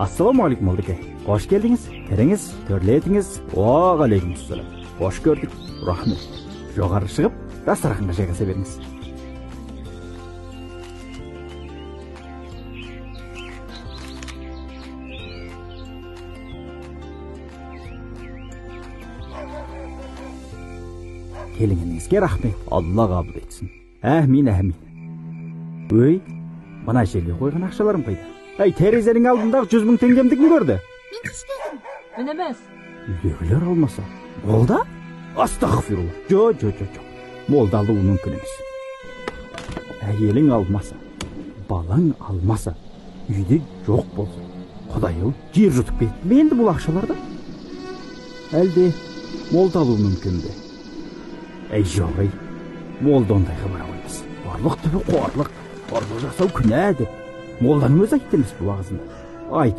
Ассалаумағалейкум молдеке. Қош келдіңіз. Кіріңіз, төрлетіңіз. Уағалейкумассалам. Қош көрдік. Рахмет. Жоғары шығып, дастарханға жайғаса беріңіз. Келіңізге рахмет. Алла қабыл етсін. Әмин, әмин. Өй, мына жерге қойған ақшаларым қайда? Ай, терезенің алдындағы 100 000 теңгемді кім көрді? Мен түспедім. Мен емес. Үйлегілер алмаса. Молда? Астағфирулла. Жоқ. Молда алуы мүмкін емес. Әйелің алмаса, балаң алмаса, үйде жоқ болсын. Құдайым, жер жұтып кетті ме енді бұл ақшаларды? Әлде молда алуы мүмкін бе? Әй жоқ, молда ондайға бара қоймас. Барлық түбі қорлық жасау күнә деп. Молданың өзі айтты емес бұл ағызында. Айт